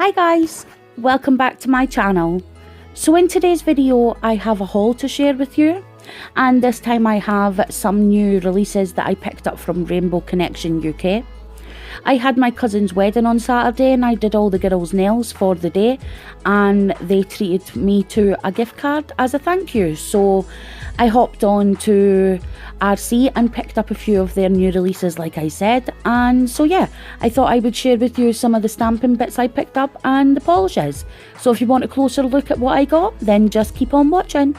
Hi guys, welcome back to my channel. So in today's video I have a haul to share with you, and this time I have some new releases that I picked up from Rainbow Connection UK. I had my cousin's wedding on Saturday and I did all the girls' nails for the day, and they treated me to a gift card as a thank you. So I hopped on to RC and picked up a few of their new releases like I said, and so yeah, I thought I would share with you some of the stamping bits I picked up and the polishes. So if you want a closer look at what I got, then just keep on watching.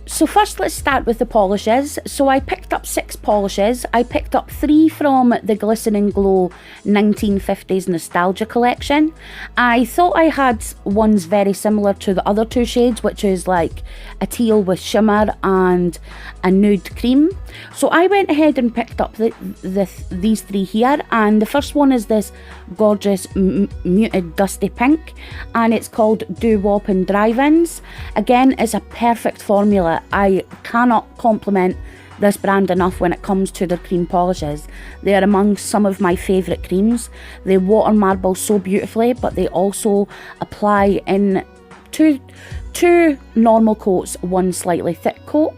So first let's start with the polishes. So I picked up 6 polishes. I picked up 3 from the Glisten Glow 1950s Nostalgia collection. I thought I had ones very similar to the other 2 shades, which is like a teal with shimmer and a nude cream. So I went ahead and picked up these 3 here, and the first one is this gorgeous muted dusty pink, and it's called Doo Wop and Drive-Ins. Again, it's a perfect formula. I cannot compliment this brand enough when it comes to their cream polishes. They are among some of my favourite creams. They water marble so beautifully, but they also apply in two normal coats, one slightly thick coat.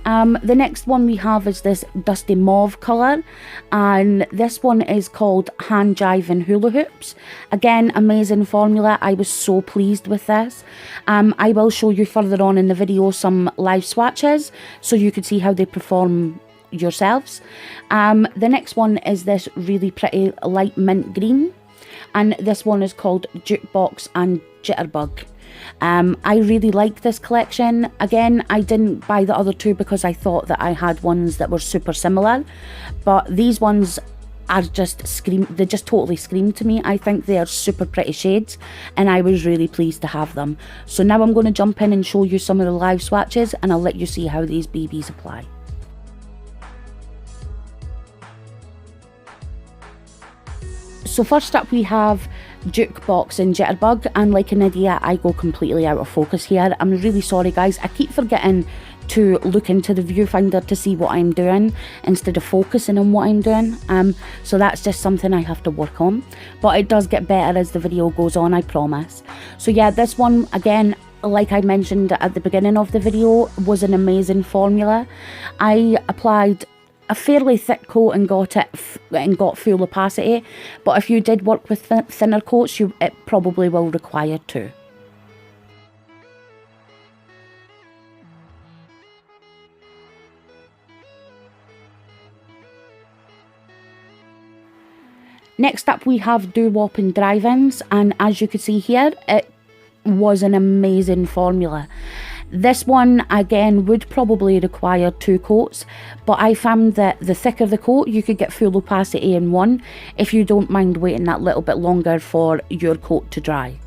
The next one we have is this dusty mauve colour, and this one is called Hand Jiving Hula Hoops. Again, amazing formula. I was so pleased with this. I will show you further on in the video some live swatches so you can see how they perform yourselves. The next one is this really pretty light mint green, and this one is called Jukebox and Jitterbug. I really like this collection. Again, I didn't buy the other 2 because I thought that I had ones that were super similar, but these ones are just they just totally scream to me. I think they are super pretty shades and I was really pleased to have them. So now I'm going to jump in and show you some of the live swatches, and I'll let you see how these BBs apply. So first up we have Jukebox and Jitterbug, and like an idiot I go completely out of focus here. I'm really sorry guys, I keep forgetting to look into the viewfinder to see what I'm doing instead of focusing on what I'm doing, so that's just something I have to work on, but it does get better as the video goes on, I promise. So yeah, this one again, like I mentioned at the beginning of the video, was an amazing formula. I applied a fairly thick coat and got full opacity, but if you did work with thinner coats, it probably will require 2. Next up we have Doo Wop and Drive-Ins, and as you can see here, it was an amazing formula. This one again would probably require 2 coats, but I found that the thicker the coat, you could get full opacity in one if you don't mind waiting that little bit longer for your coat to dry.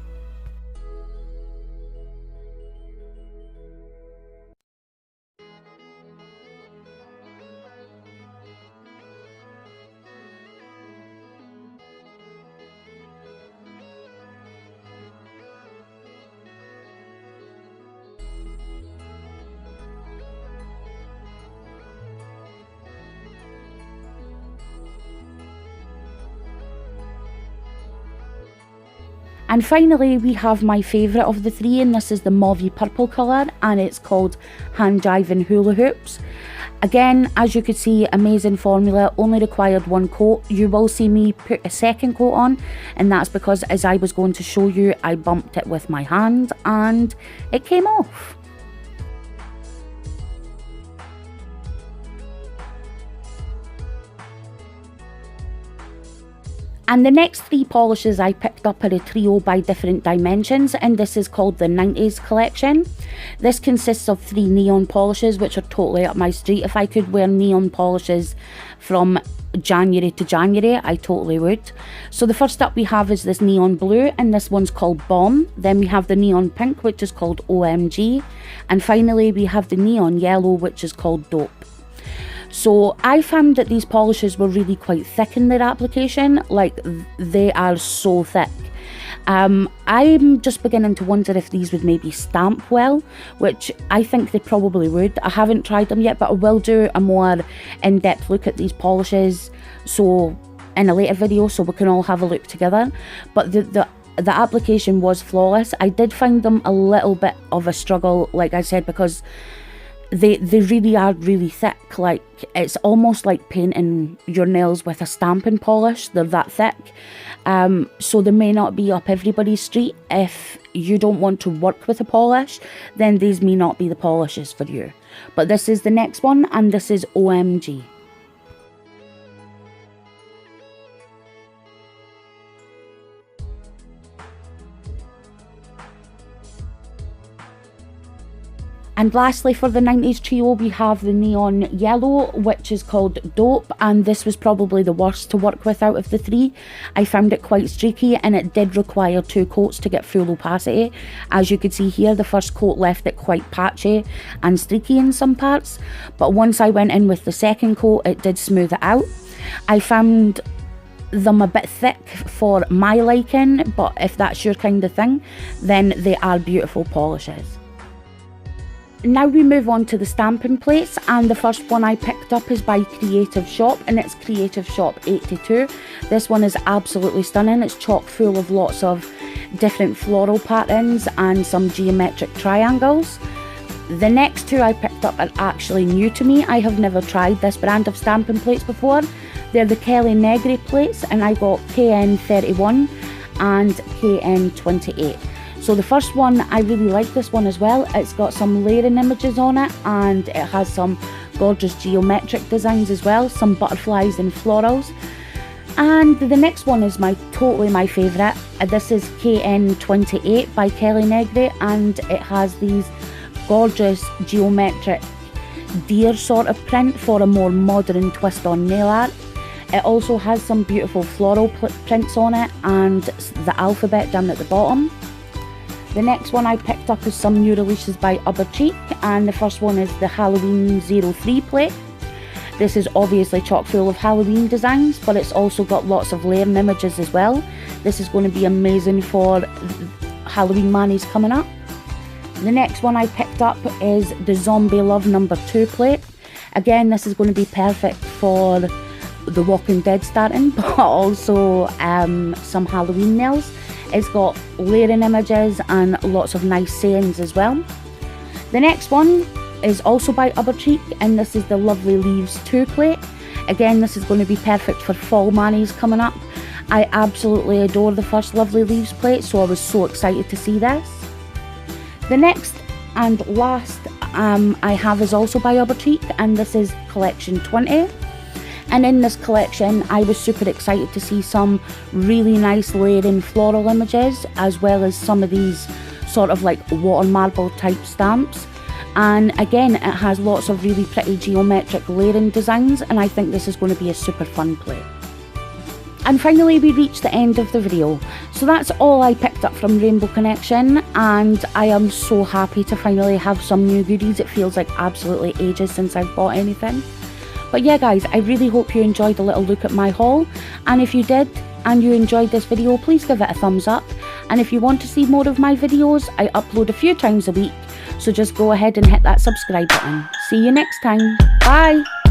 And finally we have my favourite of the 3, and this is the mauvey purple colour, and it's called Hand Jiving Hula Hoops. Again, as you can see, amazing formula, only required 1 coat. You will see me put a second coat on, and that's because as I was going to show you, I bumped it with my hand and it came off. And the next 3 polishes I picked up are a trio by Different Dimensions, and this is called the 90s collection. This consists of 3 neon polishes, which are totally up my street. If I could wear neon polishes from January to January, I totally would. So the first up we have is this neon blue, and this one's called Bomb. Then we have the neon pink, which is called OMG. And finally we have the neon yellow, which is called Dope. So I found that these polishes were really quite thick in their application, like they are so thick. I'm just beginning to wonder if these would maybe stamp well, which I think they probably would. I haven't tried them yet, but I will do a more in-depth look at these polishes so in a later video, so we can all have a look together. But the application was flawless. I did find them a little bit of a struggle, like I said, because they really are really thick. Like, it's almost like painting your nails with a stamping polish. They're that thick. So they may not be up everybody's street. If you don't want to work with a polish, then these may not be the polishes for you. But this is the next one, and this is OMG. And lastly, for the 90s trio, we have the neon yellow, which is called Dope, and this was probably the worst to work with out of the three. I found it quite streaky, and it did require 2 coats to get full opacity. As you could see here, the first coat left it quite patchy and streaky in some parts, but once I went in with the second coat, it did smooth it out. I found them a bit thick for my liking, but if that's your kind of thing, then they are beautiful polishes. Now we move on to the stamping plates, and the first one I picked up is by Creative Shop, and it's Creative Shop 82. This one is absolutely stunning. It's chock full of lots of different floral patterns and some geometric triangles. The next 2 I picked up are actually new to me. I have never tried this brand of stamping plates before. They're the Kelly Negri plates, and I got KN31 and KN28. So the first one, I really like this one as well. It's got some layering images on it, and it has some gorgeous geometric designs as well, some butterflies and florals. And the next one is totally my favourite. This is KN28 by Kelly Negri, and it has these gorgeous geometric deer sort of print for a more modern twist on nail art. It also has some beautiful floral prints on it and the alphabet down at the bottom. The next one I picked up is some new releases by Uberchic, and the first one is the Halloween 03 plate. This is obviously chock full of Halloween designs, but it's also got lots of layering images as well. This is going to be amazing for Halloween manies coming up. The next one I picked up is the Zombie Love number 2 plate. Again, this is going to be perfect for the Walking Dead starting, but also some Halloween nails. It's got layering images and lots of nice sayings as well. The next one is also by Uberchic, and this is the Lovely Leaves 2 plate. Again, this is going to be perfect for fall manies coming up. I absolutely adore the first Lovely Leaves plate, so I was so excited to see this. The next and last I have is also by Uberchic, and this is Collection 20. And in this collection, I was super excited to see some really nice layering floral images, as well as some of these sort of like water marble type stamps. And again, it has lots of really pretty geometric layering designs, and I think this is going to be a super fun plate. And finally, we reached the end of the video. So that's all I picked up from Rainbow Connection, and I am so happy to finally have some new goodies. It feels like absolutely ages since I've bought anything. But yeah guys, I really hope you enjoyed a little look at my haul, and if you did and you enjoyed this video, please give it a thumbs up. And if you want to see more of my videos, I upload a few times a week, so just go ahead and hit that subscribe button. See you next time. Bye!